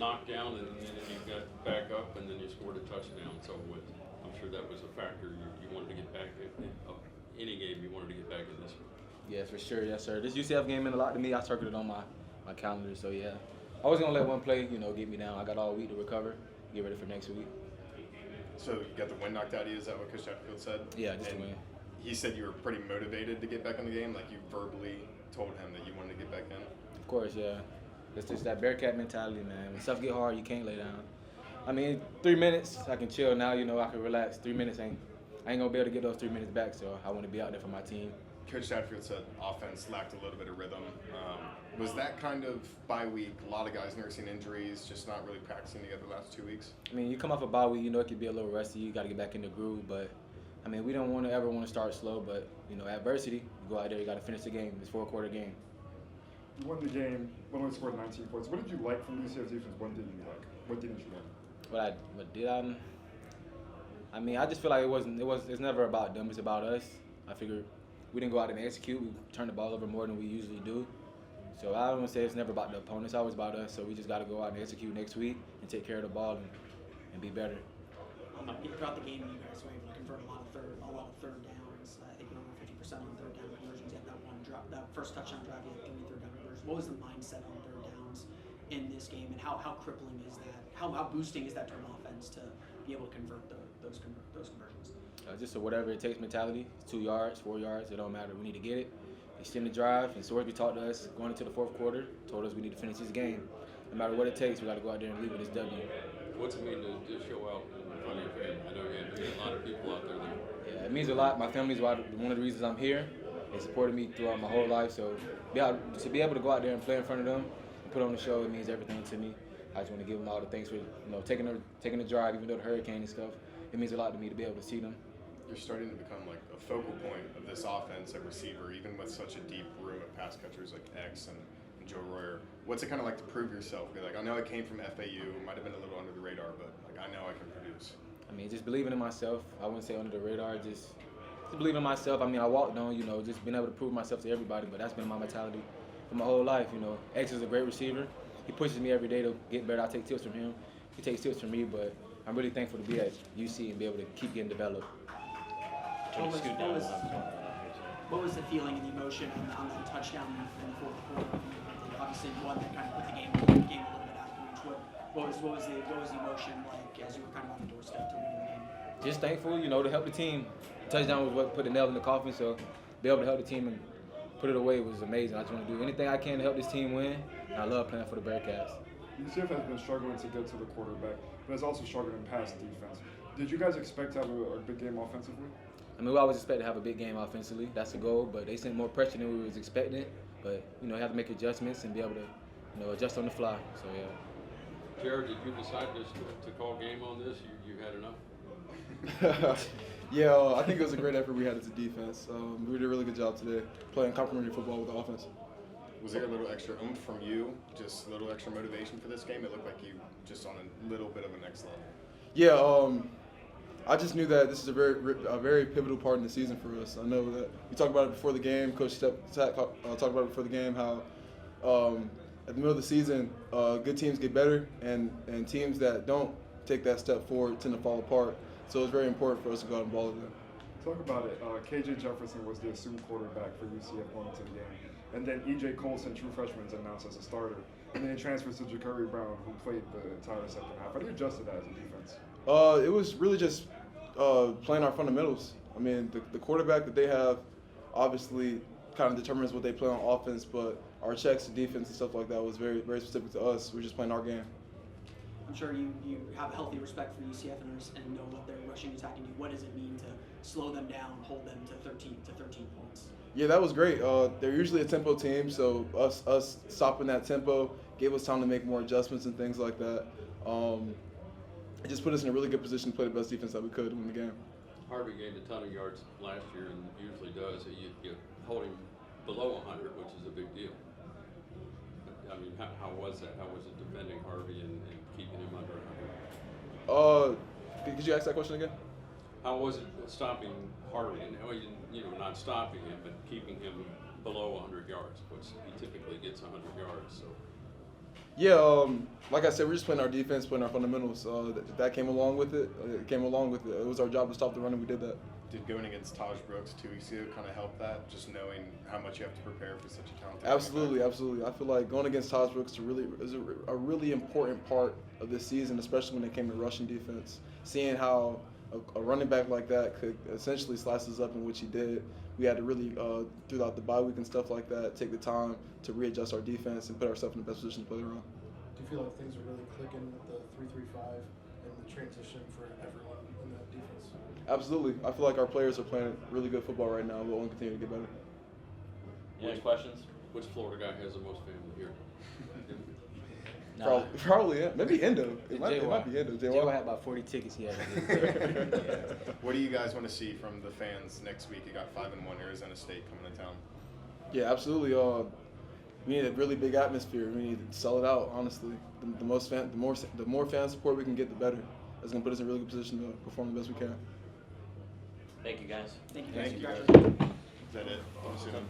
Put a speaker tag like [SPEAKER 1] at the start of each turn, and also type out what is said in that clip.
[SPEAKER 1] knockdown, and then you got back up, and then you scored a touchdown. So I'm sure that was a factor. You wanted to get back in any game. You wanted to get back in this one.
[SPEAKER 2] Yeah, for sure. Yes, sir. This UCF game meant a lot to me. I circled it on my calendar. So, yeah. I was going to let one play, get me down. I got all week to recover, get ready for next week.
[SPEAKER 3] So you got the wind knocked out of you, is that what Coach Chatfield said?
[SPEAKER 2] Yeah, just the win.
[SPEAKER 3] He said you were pretty motivated to get back in the game, like you verbally told him that you wanted to get back in?
[SPEAKER 2] Of course, yeah. It's just that Bearcat mentality, man. When stuff get hard, you can't lay down. I mean, 3 minutes, I can chill now, I can relax. 3 minutes I ain't going to be able to get those 3 minutes back, so I want to be out there for my team.
[SPEAKER 3] Coach Chatfield said offense lacked a little bit of rhythm. Was that kind of bye week, a lot of guys nursing injuries, just not really practicing together the last 2 weeks?
[SPEAKER 2] I mean, you come off a bye week, it could be a little rusty. You got to get back in the groove, but I mean, we don't ever want to start slow, but adversity, you go out there, you got to finish the game. It's a 4-quarter game.
[SPEAKER 4] You won the game, only scored 19 points. What did you like from the UCF defense? What didn't you like? What didn't you like?
[SPEAKER 2] What did I? I mean, I just feel like it's never about them. It's about us. I figured we didn't go out and execute. We turned the ball over more than we usually do. So I don't want to say it's never about the opponent. It's always about us. So we just got to go out and execute next week and take care of the ball and be better.
[SPEAKER 5] Throughout the game, you guys were able to convert a lot of third downs. I think we're over 50% on third down conversions. You had that one drop, that first touchdown drive. You had 3 third down conversions. What was the mindset on third downs in this game, and how crippling is that? How boosting is that to an offense to be able to convert those conversions?
[SPEAKER 2] Just a whatever it takes mentality. 2 yards, 4 yards, it don't matter. We need to get it. Extend the drive. And Sorsby taught us going into the 4th quarter, told us we need to finish this game. No matter what it takes, we got to go out there and leave with this W.
[SPEAKER 1] What's it mean to show out in front of your family? I know you have a lot of people out there.
[SPEAKER 2] Yeah, it means a lot. My family's one of the reasons I'm here. They supported me throughout my whole life. So to be able to go out there and play in front of them and put on the show, it means everything to me. I just want to give them all the thanks for taking the drive, even though the hurricane and stuff. It means a lot to me to be able to see them.
[SPEAKER 3] You're starting to become like a focal point of this offense at receiver, even with such a deep room of pass catchers like X and Joe Royer. What's it kind of like to prove yourself? Be like, I know I came from FAU, might have been a little under the radar, but like I know I can produce.
[SPEAKER 2] I mean, just believing in myself. I wouldn't say under the radar, just believing in myself. I mean, I walked on, just being able to prove myself to everybody, but that's been my mentality for my whole life. X is a great receiver. He pushes me every day to get better. I take tips from him. He takes tips from me, but I'm really thankful to be at UC and be able to keep getting developed.
[SPEAKER 5] What was the feeling and the emotion on that touchdown in the 4th quarter? Obviously, one that kind of put the game a little bit out of reach. What was the emotion like as you were kind of on the doorstep to winning the game?
[SPEAKER 2] Just thankful, to help the team. Touchdown was what put the nail in the coffin, so be able to help the team and put it away was amazing. I just want to do anything I can to help this team win, and I love playing for the Bearcats.
[SPEAKER 4] UCF has been struggling to get to the quarterback, but has also struggled in pass defense. Did you guys expect to have a big game offensively?
[SPEAKER 2] I mean, we always expect to have a big game offensively. That's the goal, but they sent more pressure than we was expecting. But, you have to make adjustments and be able to, adjust on the fly. So, yeah.
[SPEAKER 1] Jared, did you decide just to call game on this? You had enough?
[SPEAKER 6] Yeah, I think it was a great effort we had as a defense. We did a really good job today playing complementary football with the offense.
[SPEAKER 3] Was there a little extra oomph from you, just a little extra motivation for this game? It looked like you just on a little bit of a next level.
[SPEAKER 6] Yeah, I just knew that this is a very pivotal part in the season for us. I know that we talked about it before the game. Coach talked about it before the game how at the middle of the season, good teams get better, and teams that don't take that step forward tend to fall apart. So it's very important for us to go out and ball with them.
[SPEAKER 4] Talk about it. KJ Jefferson was the assumed quarterback for UCF going into the game. And then E.J. Colson, true freshman, is announced as a starter. And then he transfers to Ja'Cory Brown, who played the entire second half. How do you adjust to that as a defense?
[SPEAKER 6] It was really just playing our fundamentals. I mean, the quarterback that they have obviously kind of determines what they play on offense, but our checks to defense and stuff like that was very, very specific to us. We're just playing our game.
[SPEAKER 5] I'm sure you have a healthy respect for UCF and know what they're rushing attack can do. What does it mean to slow them down, hold them to 13 points?
[SPEAKER 6] Yeah, that was great. They're usually a tempo team, so us stopping that tempo gave us time to make more adjustments and things like that. It just put us in a really good position to play the best defense that we could in the game.
[SPEAKER 1] Harvey gained a ton of yards last year and usually does. You hold him below 100, which is a big deal. I mean, how was that? How was it defending Harvey and keeping him under 100?
[SPEAKER 6] Could you ask that question again?
[SPEAKER 1] How was it stopping Harvey? And not stopping him, but keeping him below 100 yards, which he typically gets 100 yards. So.
[SPEAKER 6] Yeah, like I said, we're just playing our defense, playing our fundamentals. That came along with it. It came along with it. It was our job to stop the run, and we did that.
[SPEAKER 3] Did going against Taj Brooks 2 weeks ago kind of help that? Just knowing how much you have to prepare for such a talented
[SPEAKER 6] Absolutely, absolutely. I feel like going against Taj Brooks is a really important part of this season, especially when it came to rushing defense. Seeing how a running back like that could essentially slice us up, in which he did. We had to really, throughout the bye week and stuff like that, take the time to readjust our defense and put ourselves in the best position to play the run.
[SPEAKER 7] Do you feel like things are really clicking with the 3-3-5 and the transition for everyone in that defense?
[SPEAKER 6] Absolutely. I feel like our players are playing really good football right now. We'll only continue to get better.
[SPEAKER 8] Any questions?
[SPEAKER 1] Which Florida guy has the most family here?
[SPEAKER 6] Probably, yeah. Maybe Endo. It might be Endo.
[SPEAKER 2] J.Y. had about 40 tickets he had.
[SPEAKER 3] What do you guys want to see from the fans next week? You got 5-1 Arizona State coming to town.
[SPEAKER 6] Yeah, absolutely. We need a really big atmosphere. We need to sell it out. Honestly, the more fan support we can get, the better. That's gonna put us in a really good position to perform the best we can.
[SPEAKER 8] Thank you, guys.
[SPEAKER 5] Thank you.
[SPEAKER 3] Thank you guys.
[SPEAKER 5] Congratulations.
[SPEAKER 3] Is that it? I'm assuming.